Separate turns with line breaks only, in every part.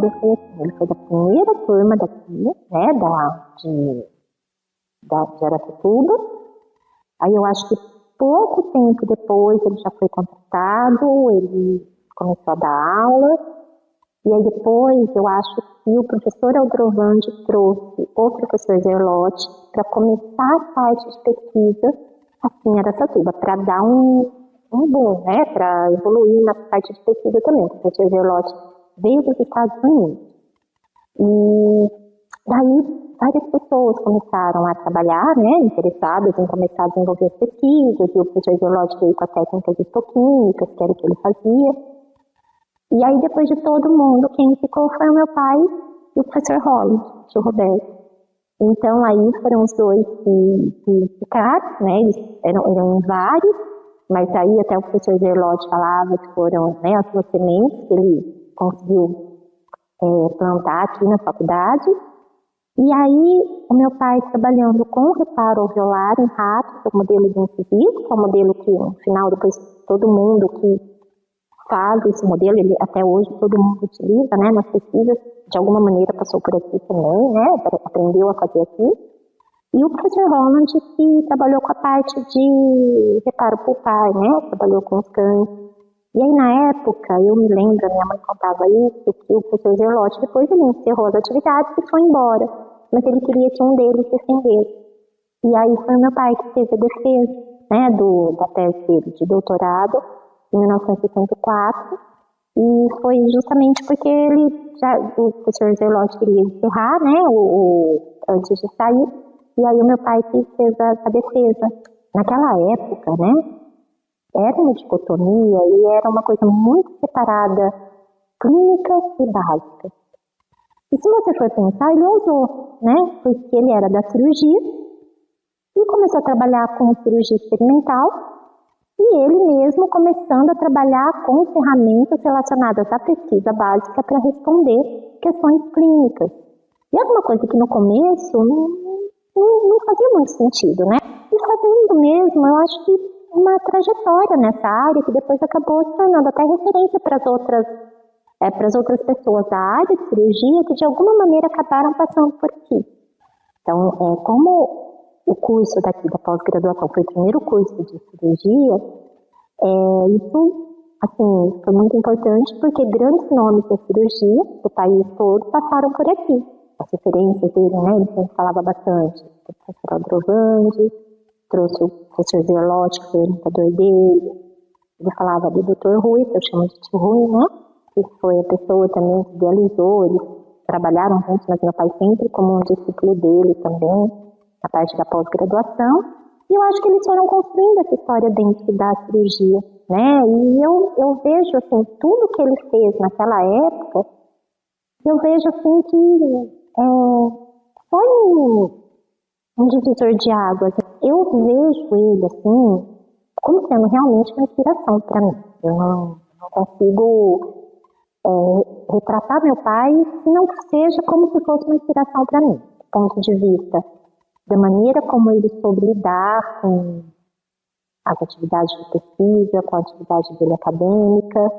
ele foi assim, ele foi da primeira turma daqui, né, de Araçatuba. Aí eu acho que pouco tempo depois ele já foi contratado, ele começou a dar aula, e aí depois eu acho que o professor Aldrovandi trouxe o professor Zerlotti para começar a parte de pesquisa aqui em Araçatuba, para dar um boom, né, para evoluir na parte de pesquisa também. O professor Zerlotti veio dos Estados Unidos. E daí várias pessoas começaram a trabalhar, né, interessadas em começar a desenvolver as pesquisas, e o professor Zerlotti veio com as técnicas histoquímicas, que era o que ele fazia. E aí, depois de todo mundo, quem ficou foi o meu pai e o professor Holland, o tio Roberto. Então, aí foram os dois que ficaram, né, eles eram vários, mas aí até o professor Zerlotti falava que foram, né, as duas sementes que ele conseguiu plantar aqui na faculdade. E aí, o meu pai trabalhando com o reparo alveolar em ratos, o modelo de incisivo, que é o modelo que, no final, depois todo mundo que faz esse modelo, ele até hoje todo mundo utiliza, né, nas pesquisas, de alguma maneira passou por aqui também, né, aprendeu a fazer aqui. E o professor Holland, que trabalhou com a parte de reparo pulpar, né, trabalhou com os cães. E aí, na época, eu me lembro, a minha mãe contava isso, que o professor Zerlotti, depois ele encerrou as atividades e foi embora, mas ele queria que um deles defendesse. E aí foi o meu pai que fez a defesa, né, da tese dele de doutorado, em 1964, e foi justamente porque o professor Zerlotti queria encerrar, né, antes de sair, e aí o meu pai que fez a defesa. Naquela época, né, era uma dicotomia e era uma coisa muito separada, clínica e básica. E se você for pensar, ele ousou, né, porque ele era da cirurgia e começou a trabalhar com cirurgia experimental, e ele mesmo começando a trabalhar com ferramentas relacionadas à pesquisa básica para responder questões clínicas. E era uma coisa que no começo não fazia muito sentido, né? E fazendo mesmo, eu acho que uma trajetória nessa área que depois acabou se tornando até referência para as outras pessoas da área de cirurgia que de alguma maneira acabaram passando por aqui. Então, como o curso daqui da pós-graduação foi o primeiro curso de cirurgia, isso, assim, foi muito importante porque grandes nomes da cirurgia do país todo passaram por aqui. As referências dele, né, ele sempre falava bastante. O professor Aldrovandi, trouxe o professor Zerlotti, que foi o orientador dele. Ele falava do Dr. Rui, que eu chamo de tio Rui, né, que foi a pessoa também que idealizou, eles trabalharam juntos, mas meu pai sempre como um discípulo dele também, na parte da pós-graduação, e eu acho que eles foram construindo essa história dentro da cirurgia, né, e eu vejo, assim, tudo que ele fez naquela época, eu vejo, assim, que foi um divisor de águas. Eu vejo ele, assim, como sendo realmente uma inspiração para mim. Eu não consigo retratar meu pai se não seja como se fosse uma inspiração para mim, do ponto de vista da maneira como ele soube lidar com as atividades de pesquisa, com a atividade dele acadêmica.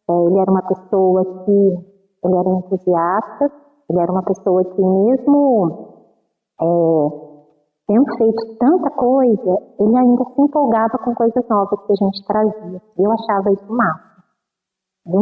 Ele era uma pessoa ele era entusiasta, ele era uma pessoa que mesmo tendo feito tanta coisa, ele ainda se empolgava com coisas novas que a gente trazia. Eu achava isso massa. De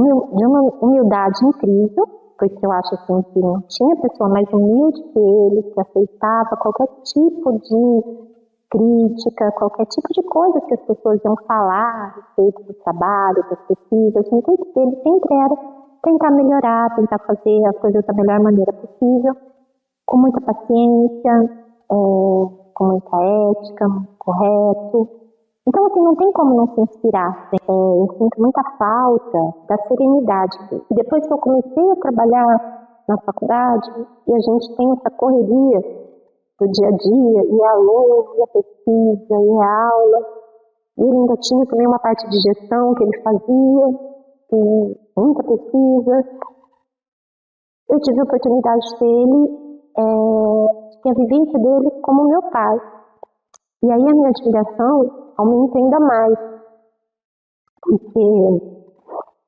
uma humildade incrível, porque eu acho assim que não tinha pessoa mais humilde que ele, que aceitava qualquer tipo de crítica, qualquer tipo de coisas que as pessoas iam falar a respeito do trabalho, das pesquisas. O intuito dele sempre era tentar melhorar, tentar fazer as coisas da melhor maneira possível, com muita paciência, com muita ética, muito correto. Então, assim, não tem como não se inspirar. Eu sinto muita falta da serenidade. E depois que eu comecei a trabalhar na faculdade, e a gente tem essa correria do dia a dia, e a aula, e a pesquisa, e a aula, e ele ainda tinha também uma parte de gestão que ele fazia, e muita pesquisa. Eu tive a oportunidade dele, de ter a vivência dele como meu pai. E aí a minha admiração aumenta ainda mais, porque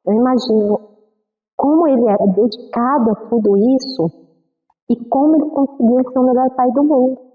eu imagino como ele era dedicado a tudo isso e como ele conseguia ser o melhor pai do mundo.